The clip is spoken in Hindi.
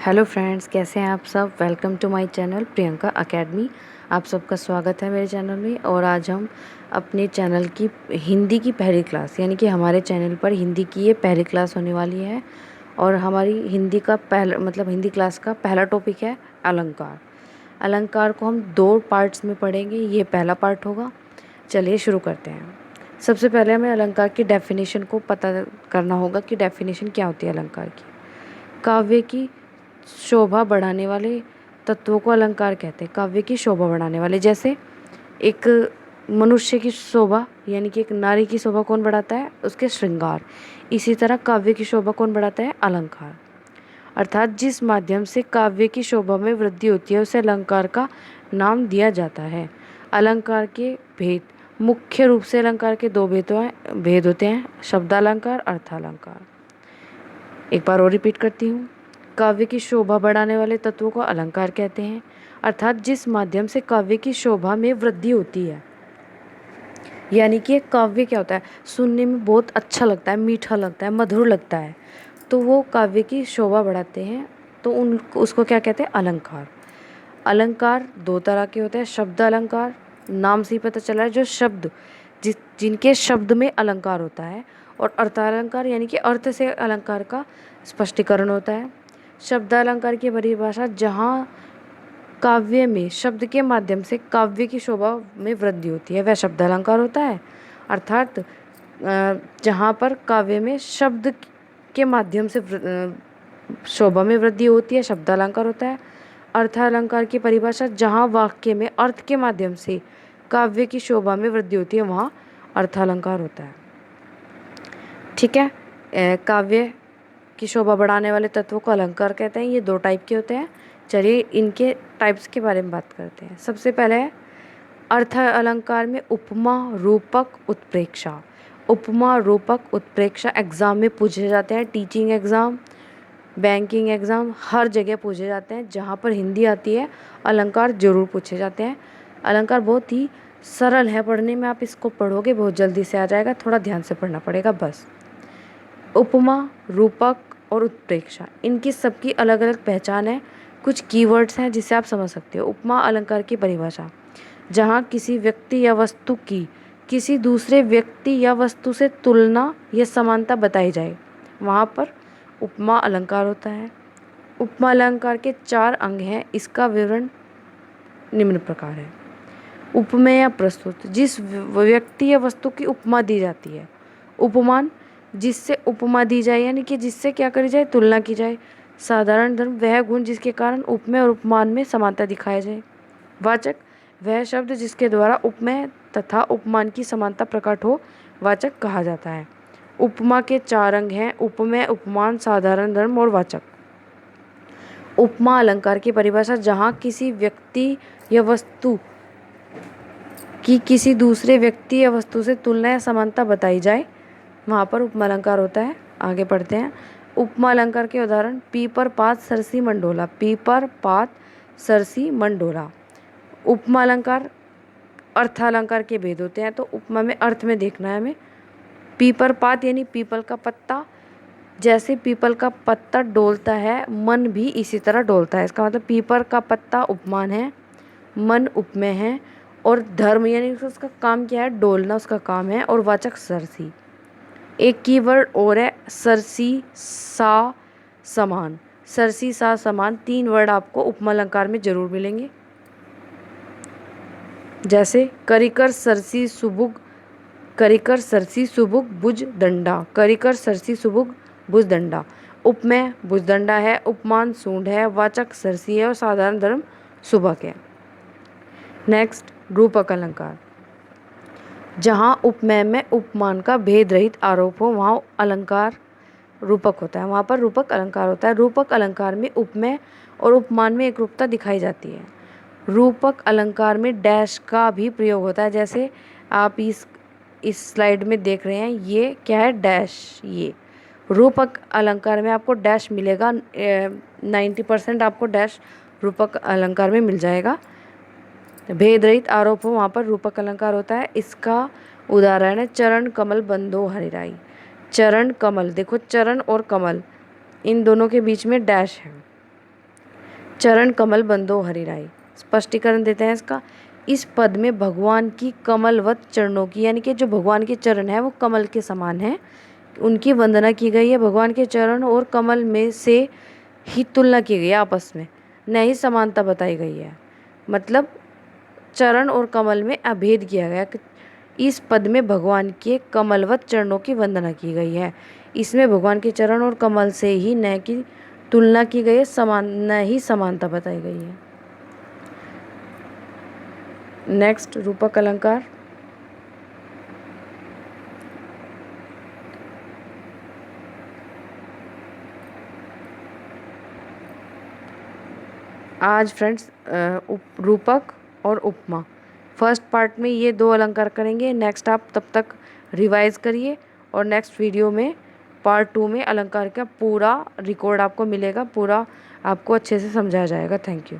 हेलो फ्रेंड्स, कैसे हैं आप सब। Welcome to my channel Priyanka academy. आप सबका स्वागत है मेरे चैनल में। और आज हम अपने चैनल की हिंदी की पहली क्लास, यानी कि हमारे चैनल पर हिंदी की ये पहली क्लास होने वाली है। और हमारी हिंदी का हिंदी क्लास का पहला टॉपिक है अलंकार। अलंकार को हम 2 पार्ट्स में पढ़ेंगे। ये पहला पार्ट होगा। चलिए शुरू करते हैं। सबसे पहले हमें अलंकार की डेफिनेशन को पता करना होगा कि डेफिनेशन क्या होती है अलंकार की। काव्य की शोभा बढ़ाने वाले तत्वों को अलंकार कहते हैं। काव्य की शोभा बढ़ाने वाले, जैसे एक मनुष्य की शोभा यानी कि एक नारी की शोभा कौन बढ़ाता है, उसके श्रृंगार। इसी तरह काव्य की शोभा कौन बढ़ाता है, अलंकार। अर्थात जिस माध्यम से काव्य की शोभा में वृद्धि होती है उसे अलंकार का नाम दिया जाता है। अलंकार के भेद, मुख्य रूप से अलंकार के 2 भेद होते हैं, शब्दालंकार, अर्थालंकार। एक बार और रिपीट करती हूँ। काव्य की शोभा बढ़ाने वाले तत्वों को अलंकार कहते हैं, अर्थात जिस माध्यम से काव्य की शोभा में वृद्धि होती है। यानी कि एक काव्य क्या होता है, सुनने में बहुत अच्छा लगता है, मीठा लगता है, मधुर लगता है, तो वो काव्य की शोभा बढ़ाते हैं, तो उसको क्या कहते हैं, अलंकार। अलंकार 2 तरह के होते हैं। शब्द अलंकार, नाम से ही पता चला है, जो शब्द जिनके शब्द में अलंकार होता है। और अर्थालंकार यानी कि अर्थ से अलंकार का स्पष्टीकरण होता है। शब्द अलंकार की परिभाषा, जहाँ काव्य में शब्द के माध्यम से काव्य की शोभा में वृद्धि होती है, वह शब्द अलंकार होता है। अर्थात जहाँ पर काव्य में शब्द के माध्यम से शोभा में वृद्धि होती है, शब्द अलंकार होता है। अर्थालंकार की परिभाषा, जहाँ वाक्य में अर्थ के माध्यम से काव्य की शोभा में वृद्धि होती है, वहाँ अर्थालंकार होता है। ठीक है। काव्य की शोभा बढ़ाने वाले तत्वों को अलंकार कहते हैं। ये 2 टाइप के होते हैं। चलिए इनके टाइप्स के बारे में बात करते हैं। सबसे पहले है अर्थ अलंकार में उपमा, रूपक, उत्प्रेक्षा। उपमा, रूपक, उत्प्रेक्षा एग्जाम में पूछे जाते हैं। टीचिंग एग्जाम, बैंकिंग एग्जाम, हर जगह पूछे जाते हैं। जहाँ पर हिंदी आती है अलंकार जरूर पूछे जाते हैं। अलंकार बहुत ही सरल है पढ़ने में, आप इसको पढ़ोगे बहुत जल्दी से आ जाएगा, थोड़ा ध्यान से पढ़ना पड़ेगा बस। उपमा, रूपक और उत्प्रेक्षा, इनकी सबकी अलग अलग पहचान है। कुछ कीवर्ड्स हैं जिसे आप समझ सकते हो। उपमा अलंकार की परिभाषा, जहाँ किसी व्यक्ति या वस्तु की किसी दूसरे व्यक्ति या वस्तु से तुलना या समानता बताई जाए, वहाँ पर उपमा अलंकार होता है। उपमा अलंकार के 4 अंग हैं। इसका विवरण निम्न प्रकार है। उपमेय या प्रस्तुत, जिस व्यक्ति या वस्तु की उपमा दी जाती है। उपमान, जिससे उपमा दी जाए यानी कि जिससे क्या करी जाए, तुलना की जाए। साधारण धर्म, वह गुण जिसके कारण उपमेय और उपमान में समानता दिखाया जाए। वाचक, वह शब्द जिसके द्वारा उपमेय तथा उपमान की समानता प्रकट हो, वाचक कहा जाता है। उपमा के 4 अंग हैं, उपमेय, उपमान, साधारण धर्म और वाचक। उपमा अलंकार की परिभाषा, जहाँ किसी व्यक्ति या वस्तु की किसी दूसरे व्यक्ति या वस्तु से तुलना या समानता बताई जाए, वहाँ पर उपमा अलंकार होता है। आगे पढ़ते हैं। उपमा अलंकार के उदाहरण, पीपर, पात, सरसी, मंडोला। पीपर, पात, सरसी, मंडोला। उपमा अलंकार अर्थालंकार के भेद होते हैं, तो उपमा में अर्थ में देखना है हमें। पीपर पात यानी पीपल का पत्ता, जैसे पीपल का पत्ता डोलता है, मन भी इसी तरह डोलता है। इसका मतलब पीपर का पत्ता उपमान है, मन उपमेय है, और धर्म यानी उसका काम क्या है, डोलना उसका काम है, और वाचक सरसी। एक कीवर्ड और है, सरसी, सा, समान। सरसी, सा, समान, 3 वर्ड आपको उपमा अलंकार में जरूर मिलेंगे। जैसे करिकर सरसी सुबुग, करिकर सरसी सुबुग भुज दंडा। करिकर सरसी सुबुग भुज दंडा। उपमेय भुजदंडा है, उपमान सूंड है, वाचक सरसी है, और साधारण धर्म सुबक है। नेक्स्ट, रूपक अलंकार, जहाँ उपमेय में उपमान का भेद रहित आरोप हो, वहाँ अलंकार रूपक होता है, वहाँ पर रूपक अलंकार होता है। रूपक अलंकार में उपमेय और उपमान में एकरूपता दिखाई जाती है। रूपक अलंकार में डैश का भी प्रयोग होता है, जैसे आप इस स्लाइड में देख रहे हैं, ये क्या है, डैश। ये रूपक अलंकार में आपको डैश मिलेगा। 90% आपको डैश रूपक अलंकार में मिल जाएगा। भेद रहित आरोप हो, वहाँ पर रूपक अलंकार होता है। इसका उदाहरण है, चरण कमल बंधो हरिराई। चरण कमल, देखो चरण और कमल इन दोनों के बीच में डैश है। चरण कमल बंदो हरिराई। स्पष्टीकरण देते हैं इसका। इस पद में भगवान की कमलवत चरणों की, यानी कि जो भगवान के चरण है वो कमल के समान है, उनकी वंदना की गई है। भगवान के चरण और कमल में से ही तुलना की गई है आपस में, न ही समानता बताई गई है। मतलब चरण और कमल में अभेद किया गया। इस पद में भगवान के कमलवत चरणों की वंदना की गई है। इसमें भगवान के चरण और कमल से ही न की तुलना की गई है, न ही समानता बताई गई है। नेक्स्ट रूपक अलंकार। आज फ्रेंड्स रूपक और उपमा, फर्स्ट पार्ट में ये 2 अलंकार करेंगे। नेक्स्ट आप तब तक रिवाइज करिए और नेक्स्ट वीडियो में पार्ट 2 में अलंकार का पूरा रिकॉर्ड आपको मिलेगा, पूरा आपको अच्छे से समझाया जाएगा। Thank you.